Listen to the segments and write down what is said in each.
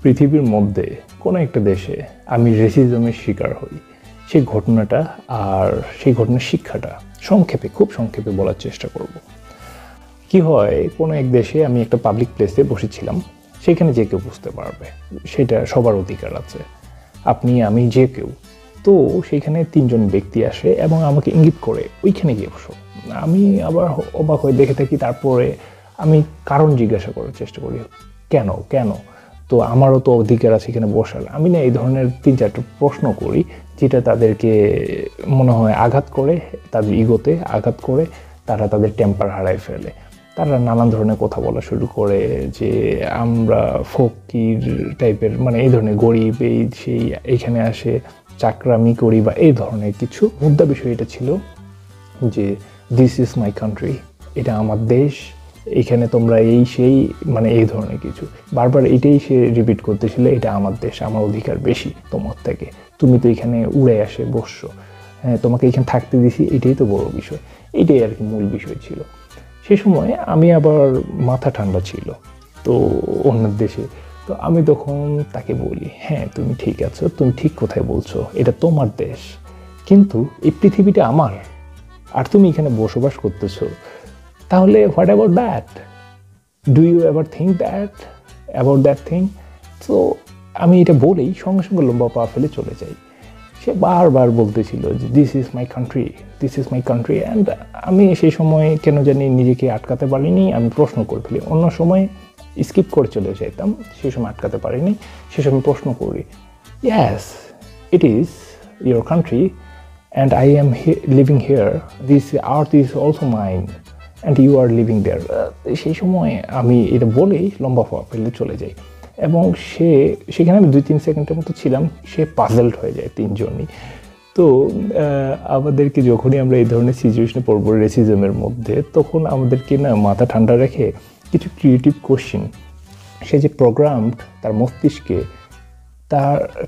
পৃথিবীর মধ্যে কোনো একটা দেশে আমি রেসিজমের শিকার হই, সেই ঘটনাটা আর সেই ঘটনার শিক্ষাটা খুব সংক্ষেপে বলার চেষ্টা করব। কি হয়, কোনো এক দেশে আমি একটা পাবলিক প্লেসে বসেছিলাম, সেখানে যে কেউ বুঝতে পারবে, সেটা সবার অধিকার আছে, আপনি আমি যে কেউ। তো সেইখানে 3 জন ব্যক্তি আসে এবং আমাকে ইঙ্গিত করে ওইখানে গিয়ে বসো। আমি আবার অবাক হয়ে দেখে থাকি, তারপরে আমি কারণ জিজ্ঞাসা করার চেষ্টা করি, কেন কেন তো আমারও তো অধিকার আছে এখানে বসার। আমি না এই ধরনের 3-4টা প্রশ্ন করি, যেটা তাদেরকে মনে হয় আঘাত করে, তাদের ইগোতে আঘাত করে, তারা তাদের টেম্পার হারায় ফেলে। তারা নানান ধরনের কথা বলা শুরু করে যে আমরা ফকির টাইপের, মানে এই ধরনের গরিব, এই সেই এইখানে আসে চাকরামি করি বা এই ধরনের কিছু। মুদ্রা বিষয় এটা ছিল যে দিস ইজ মাই কান্ট্রি, এটা আমার দেশ, এখানে তোমরা এই সেই, মানে এই ধরনের কিছু বারবার এটাই সে রিপিট করতেছিল, এটা আমার দেশ, আমার অধিকার বেশি তোমার থেকে, তুমি তো এখানে উড়ে আসে বসছো, হ্যাঁ তোমাকে এখানে থাকতে দিছি, এটাই তো বড় বিষয়। এটাই আর কি মূল বিষয় ছিল। সে সময় আমি আবার মাথা ঠান্ডা ছিল তো অন্য দেশে, তো আমি তখন তাকে বলি, হ্যাঁ তুমি ঠিক আছো, তুমি ঠিক কোথায় বলছো, এটা তোমার দেশ, কিন্তু এই পৃথিবীটা আমার, আর তুমি এখানে বসবাস করতেছো, তাহলে what about that, do you ever think about that thing? তো আমি এটা বলেই সঙ্গে সঙ্গে লম্বা পা ফেলে চলে যাই। সে বারবার বলতেছিল যে this is my country, this is my country, and আমি সেই সময় কেন জানি নিজেকে আটকাতে পারিনি, আমি প্রশ্ন করে ফেলি। অন্য সময় স্কিপ করে চলে যেতাম, সেই সময় আটকাতে পারিনি, সে সময় প্রশ্ন করি, yes it is your country and I am living here, this earth is also mine and you are living there. সেই সময় আমি এটা বলেই লম্বা পা ফেলে চলে যাই, এবং সেখানে আমি 2-3 সেকেন্ডের মতো ছিলাম, সে পাজলড হয়ে যায় 3 জনই। তো আমাদেরকে যখনই আমরা এই ধরনের সিচুয়েশনে পড়বো রেসিজমের মধ্যে, তখন আমাদেরকে না মাথা ঠান্ডা রেখে কিছু ক্রিয়েটিভ কোশ্চেন, সে যে প্রোগ্রামড তার মস্তিষ্কে,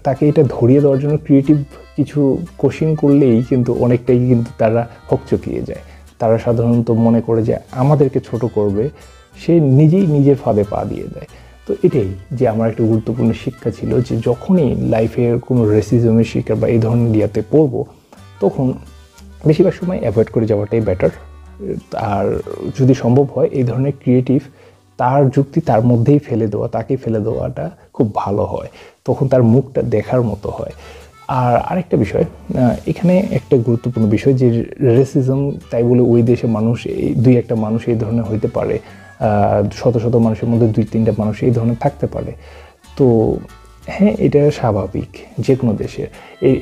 তাকে এটা ধরিয়ে দেওয়ার জন্য ক্রিয়েটিভ কিছু কোশ্চেন করলেই কিন্তু অনেকটাই কিন্তু তারা হকচকিয়ে যায়। তারা সাধারণত মনে করে যে আমাদেরকে ছোট করবে, সে নিজেই নিজের ফাঁদে পা দিয়ে দেয়। তো এটাই যে আমার একটা গুরুত্বপূর্ণ শিক্ষা ছিল, যে যখনই লাইফের কোনো রেসিজমের শিকার বা এই ধরনের ইয়াতে পড়বো, তখন বেশিরভাগ সময় অ্যাভয়েড করে যাওয়াটাই বেটার। আর যদি সম্ভব হয় এই ধরনের ক্রিয়েটিভ, তার যুক্তি তার মধ্যেই ফেলে দেওয়া, তাকে ফেলে দেওয়াটা খুব ভালো হয়, তখন তার মুখটা দেখার মতো হয়। আর আরেকটা বিষয়, এখানে একটা গুরুত্বপূর্ণ বিষয় যে রেসিজম, তাই বলে ওই দেশে মানুষ, এই 2-1টা মানুষ এই ধরনের হইতে পারে, শত শত মানুষের মধ্যে 2-3টা মানুষ এই ধরনের থাকতে পারে। তো হ্যাঁ, এটা স্বাভাবিক যে কোনো দেশে।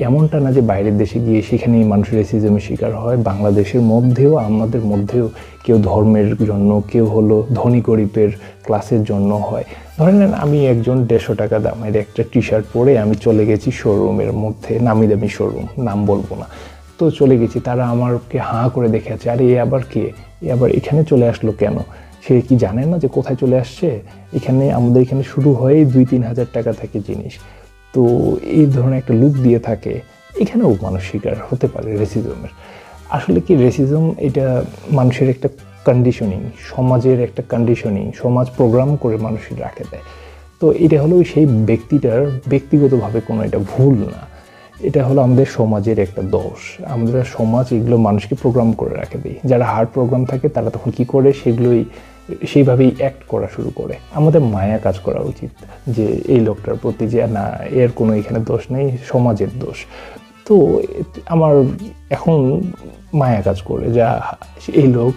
এমনটা না যে বাইরের দেশে গিয়ে সেখানেই মানুষ রেসিজমের শিকার হয়। বাংলাদেশের মধ্যেও, আমাদের মধ্যেও কেউ ধর্মের জন্য, কেউ হলো ধনী গরিবের ক্লাসের জন্য হয়। ধরে নেন আমি একজন 150 টাকা দামের একটা টি শার্ট পরে আমি চলে গেছি শোরুমের মধ্যে, নামি দামি শোরুম, নাম বলবো না, তো চলে গেছি, তারা আমাকে হাঁ করে দেখে আছে, আরে এ আবার কে, এ আবার এখানে চলে আসলো কেন? সে কি জানে না যে কোথায় চলে আসছে? এখানে আমাদের এখানে শুরু হয় 2-3 হাজার টাকা থেকে জিনিস। তো এই ধরনের একটা লুক দিয়ে থাকে, এখানেও মানুষ শিকার হতে পারে রেসিজমের। আসলে কি রেসিজম, এটা মানুষের একটা কন্ডিশনিং, সমাজের একটা কন্ডিশনিং, সমাজ প্রোগ্রাম করে মানুষের রাখে দেয়। তো এটা হলো সেই ব্যক্তিটার ব্যক্তিগতভাবে কোনো এটা ভুল না, এটা হলো আমাদের সমাজের একটা দোষ। আমাদের সমাজ এগুলো মানুষকে প্রোগ্রাম করে রাখে দেয়। যারা হার্ড প্রোগ্রাম থাকে তারা তখন কি করে, সেগুলোই সেইভাবেই অ্যাক্ট করা শুরু করে। আমাদের মায়া কাজ করা উচিত যে এই লোকটার প্রতি, যে না এর কোনো এখানে দোষ নেই, সমাজের দোষ। তো আমার এখন মায়া কাজ করে, যা এই লোক,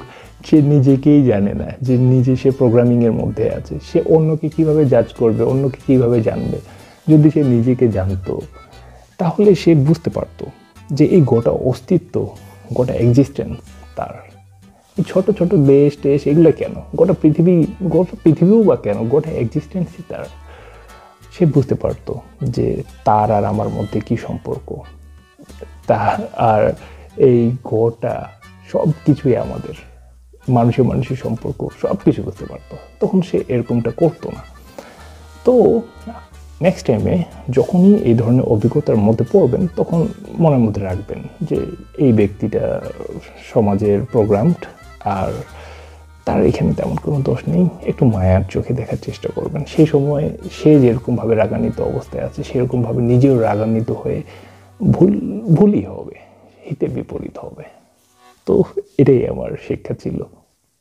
সে নিজেকেই জানে না যে নিজে সে প্রোগ্রামিংয়ের মধ্যে আছে, সে অন্যকে কিভাবে জাজ করবে, অন্যকে কিভাবে জানবে। যদি সে নিজেকে জানতো, তাহলে সে বুঝতে পারতো যে এই গোটা অস্তিত্ব, গোটা এক্সিস্টেন্স তার, এই ছোট ছোট দেশ টেশ এগুলো কেন, গোটা পৃথিবীও বা কেন, গোটা এক্সিস্টেন্সই তার। সে বুঝতে পারতো যে তার আর আমার মধ্যে কি সম্পর্ক, তার আর এই গোটা সব কিছুই আমাদের, মানুষের সম্পর্ক, সব কিছু বুঝতে পারতো। তখন সে এরকমটা করতো না। তো নেক্সট টাইমে যখনই এই ধরনের অভিজ্ঞতার মধ্যে পড়বেন, তখন মনের মধ্যে রাখবেন যে এই ব্যক্তিটা সমাজের প্রোগ্রামড, আর তার এখানে তেমন কোনো দোষ নেই। একটু মায়ার চোখে দেখার চেষ্টা করবেন। সেই সময় সে যেরকমভাবে রাগান্বিত অবস্থায় আছে সেরকমভাবে নিজেও রাগান্বিত হয়ে ভুলই হবে, হিতে বিপরীত হবে। তো এটাই আমার শিক্ষা ছিল।